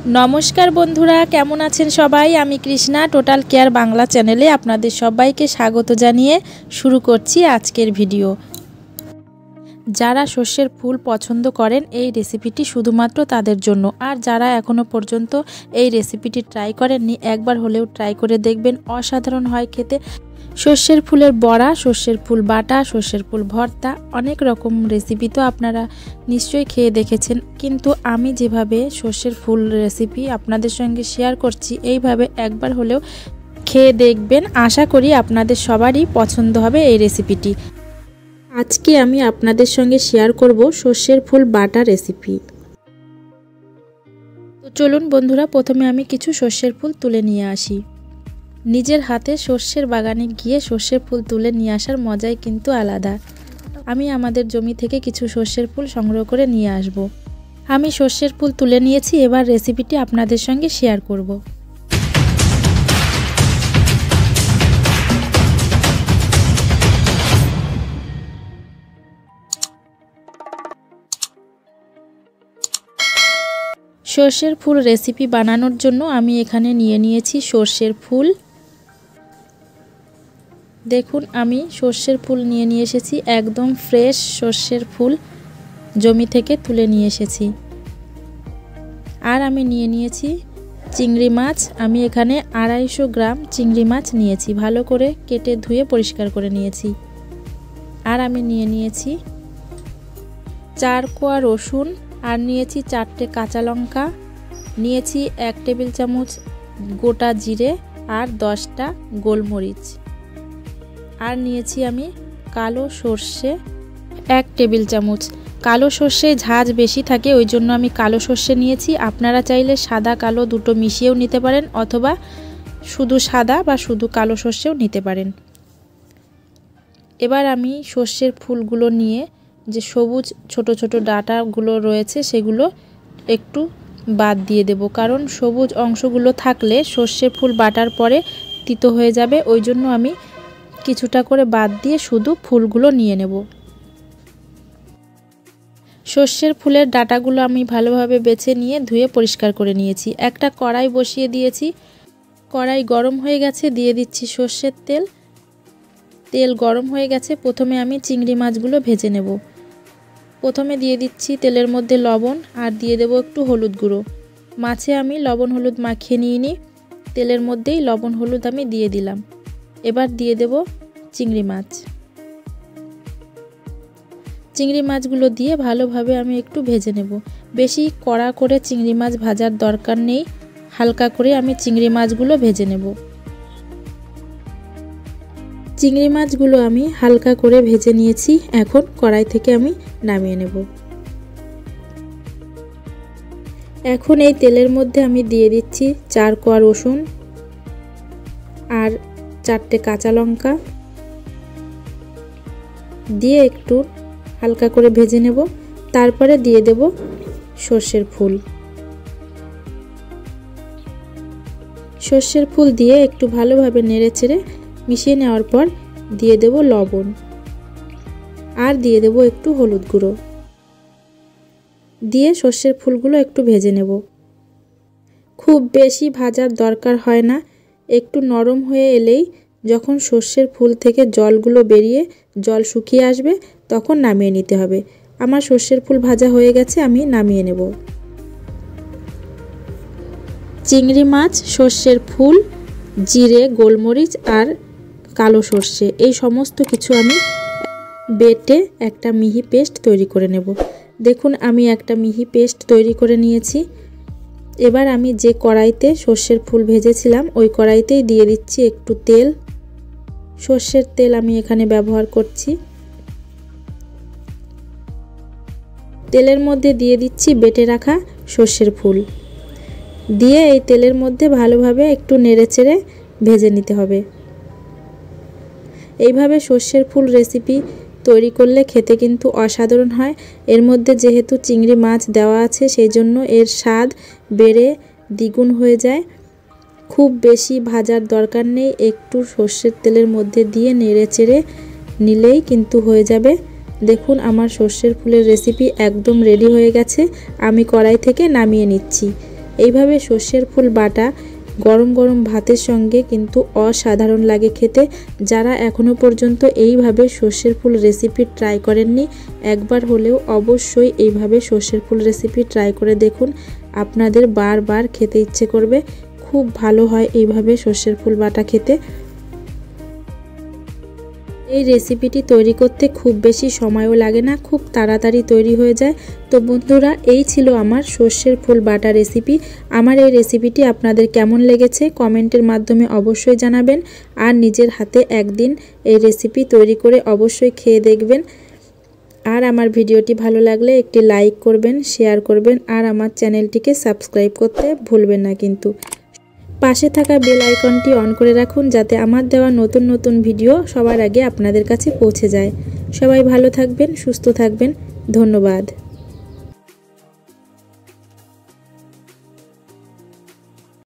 নমস্কার বন্ধুরা, কেমন আছেন সবাই? আমি কৃষ্ণা টোটাল কেয়ার বাংলা চ্যানেলে আপনাদের সবাইকে স্বাগত জানিয়ে শুরু করছি আজকের ভিডিও। যারা সর্ষের ফুল পছন্দ করেন এই রেসিপিটি শুধুমাত্র তাদের জন্য। আর যারা এখনও পর্যন্ত এই রেসিপিটি ট্রাই করেননি, একবার হলেও ট্রাই করে দেখবেন, অসাধারণ হয় খেতে। সর্ষের ফুলের বড়া, সর্ষের ফুল বাটা, সর্ষের ফুল ভর্তা, অনেক রকম রেসিপি তো আপনারা নিশ্চয়ই খেয়ে দেখেছেন, কিন্তু আমি যেভাবে সর্ষের ফুল রেসিপি আপনাদের সঙ্গে শেয়ার করছি, এইভাবে একবার হলেও খেয়ে দেখবেন। আশা করি আপনাদের সবারই পছন্দ হবে এই রেসিপিটি। আজকে আমি আপনাদের সঙ্গে শেয়ার করব সর্ষের ফুল বাটা রেসিপি। তো চলুন বন্ধুরা, প্রথমে আমি কিছু সর্ষের ফুল তুলে নিয়ে আসি। নিজের হাতে সর্ষের বাগানে গিয়ে সর্ষের ফুল তুলে নিয়ে আসার মজাই কিন্তু আলাদা। আমি আমাদের জমি থেকে কিছু সর্ষের ফুল সংগ্রহ করে নিয়ে আসব। আমি সর্ষের ফুল তুলে নিয়েছি, এবার রেসিপিটি আপনাদের সঙ্গে শেয়ার করব। সর্ষের ফুল রেসিপি বানানোর জন্য আমি এখানে নিয়ে নিয়েছি সর্ষের ফুল। দেখুন, আমি সর্ষের ফুল নিয়ে এসেছি, একদম ফ্রেশ সর্ষের ফুল জমি থেকে তুলে নিয়ে এসেছি। আর আমি নিয়ে নিয়েছি চিংড়ি মাছ। আমি এখানে 250 গ্রাম চিংড়ি মাছ নিয়েছি, ভালো করে কেটে ধুয়ে পরিষ্কার করে নিয়েছি। আর আমি নিয়ে নিয়েছি 4 কোয়া রসুন, আর নিয়েছি 4টে কাঁচা লঙ্কা, নিয়েছি 1 টেবিল চামচ গোটা জিরে আর 10টা গোলমরিচ, আর নিয়েছি আমি কালো সর্ষে 1 টেবিল চামচ। কালো সর্ষে ঝাঁজ বেশি থাকে, ওই জন্য আমি কালো সর্ষে নিয়েছি। আপনারা চাইলে সাদা কালো দুটো মিশিয়েও নিতে পারেন, অথবা শুধু সাদা বা শুধু কালো সর্ষেও নিতে পারেন। এবার আমি সর্ষের ফুলগুলো নিয়ে যে সবুজ ছোট ছোট ডাঁটাগুলো রয়েছে সেগুলো একটু বাদ দিয়ে দেব, কারণ সবুজ অংশগুলো থাকলে সর্ষের ফুল বাটার পরে তিতো হয়ে যাবে। ওই জন্য আমি কিছুটা করে বাদ দিয়ে শুধু ফুলগুলো নিয়ে নেব। সর্ষের ফুলের ডাঁটাগুলো আমি ভালোভাবে বেছে নিয়ে ধুয়ে পরিষ্কার করে নিয়েছি। একটা কড়াই বসিয়ে দিয়েছি, কড়াই গরম হয়ে গেছে, দিয়ে দিচ্ছি সর্ষের তেল। তেল গরম হয়ে গেছে, প্রথমে আমি চিংড়ি মাছগুলো ভেজে নেব। প্রথমে দিয়ে দিচ্ছি তেলের মধ্যে লবণ, আর দিয়ে দেব একটু হলুদ গুঁড়ো। মাছে আমি লবণ হলুদ মাখিয়ে নিইনি, তেলের মধ্যেই লবণ হলুদ আমি দিয়ে দিলাম। এবার দিয়ে দেব চিংড়ি মাছ। চিংড়ি মাছগুলো দিয়ে ভালোভাবে আমি একটু ভেজে নেব। বেশি কড়া করে চিংড়ি মাছ ভাজার দরকার নেই, হালকা করে আমি চিংড়ি মাছগুলো ভেজে নেব। চিংড়ি মাছগুলো আমি হালকা করে ভেজে নিয়েছি, এখন কড়াই থেকে আমি নামিয়ে নেব। এখন এই তেলের মধ্যে আমি দিয়ে দিচ্ছি 4 কোয়া রসুন আর 4টে কাঁচা লঙ্কা, দিয়ে একটু হালকা করে ভেজে নেব। তারপরে দিয়ে দেব সর্ষের ফুল। সর্ষের ফুল দিয়ে একটু ভালোভাবে নেড়েচেড়ে মিশিয়ে নেওয়ার পর দিয়ে দেব লবণ, আর দিয়ে দেব একটু হলুদ গুঁড়ো, দিয়ে সর্ষের ফুলগুলো একটু ভেজে নেব। খুব বেশি ভাজার দরকার হয় না, একটু নরম হয়ে এলেই, যখন সর্ষের ফুল থেকে জলগুলো বেরিয়ে জল শুকিয়ে আসবে, তখন নামিয়ে নিতে হবে। আমার সর্ষের ফুল ভাজা হয়ে গেছে, আমি নামিয়ে নেব। চিংড়ি মাছ, সর্ষের ফুল, জিরে, গোলমরিচ আর কালো সর্ষে, এই সমস্ত কিছু আমি বেটে একটা মিহি পেস্ট তৈরি করে নেব। দেখুন, আমি একটা মিহি পেস্ট তৈরি করে নিয়েছি। এবার আমি যে কড়াইতে সর্ষের ফুল ভেজেছিলাম, ওই কড়াইতেই দিয়ে দিচ্ছি একটু তেল। সর্ষের তেল আমি এখানে ব্যবহার করছি। তেলের মধ্যে দিয়ে দিচ্ছি বেটে রাখা সর্ষের ফুল, দিয়ে এই তেলের মধ্যে ভালোভাবে একটু নেড়েচেড়ে ভেজে নিতে হবে। এইভাবে সর্ষের ফুল রেসিপি তৈরি করলে খেতে কিন্তু অসাধারণ হয়। এর মধ্যে যেহেতু চিংড়ি মাছ দেওয়া আছে, সেই জন্য এর স্বাদ বেড়ে দ্বিগুণ হয়ে যায়। খুব বেশি ভাজার দরকার নেই, একটু সর্ষের তেলের মধ্যে দিয়ে নেড়েচেড়ে নিলেই কিন্তু হয়ে যাবে। দেখুন, আমার সর্ষের ফুলের রেসিপি একদম রেডি হয়ে গেছে। আমি কড়াই থেকে নামিয়ে নিচ্ছি। এইভাবে সর্ষের ফুল বাটা গরম গরম ভাতের সঙ্গে কিন্তু অসাধারণ লাগে খেতে। যারা এখনো পর্যন্ত এইভাবে সর্ষের ফুল রেসিপি ট্রাই করেননি, একবার হলেও অবশ্যই এইভাবে সর্ষের ফুল রেসিপি ট্রাই করে দেখুন, আপনাদের বারবার খেতে ইচ্ছে করবে। খুব ভালো হয় এইভাবে সর্ষের ফুল বাটা খেতে। এই রেসিপিটি তৈরি করতে খুব বেশি সময়ও লাগে না, খুব তাড়াতাড়ি তৈরি হয়ে যায়। তো বন্ধুরা, এই ছিল আমার সর্ষের ফুল বাটা রেসিপি। আমার এই রেসিপিটি আপনাদের কেমন লেগেছে কমেন্টের মাধ্যমে অবশ্যই জানাবেন। আর নিজের হাতে একদিন এই রেসিপি তৈরি করে অবশ্যই খেয়ে দেখবেন। আর আমার ভিডিওটি ভালো লাগলে একটি লাইক করবেন, শেয়ার করবেন, আর আমার চ্যানেলটিকে সাবস্ক্রাইব করতে ভুলবেন না কিন্তু। পাশে থাকা বেল আইকনটি অন করে রাখুন, যাতে আমার দেওয়া নতুন নতুন ভিডিও সবার আগে আপনাদের কাছে পৌঁছে যায়। সবাই ভালো থাকবেন, সুস্থ থাকবেন। ধন্যবাদ।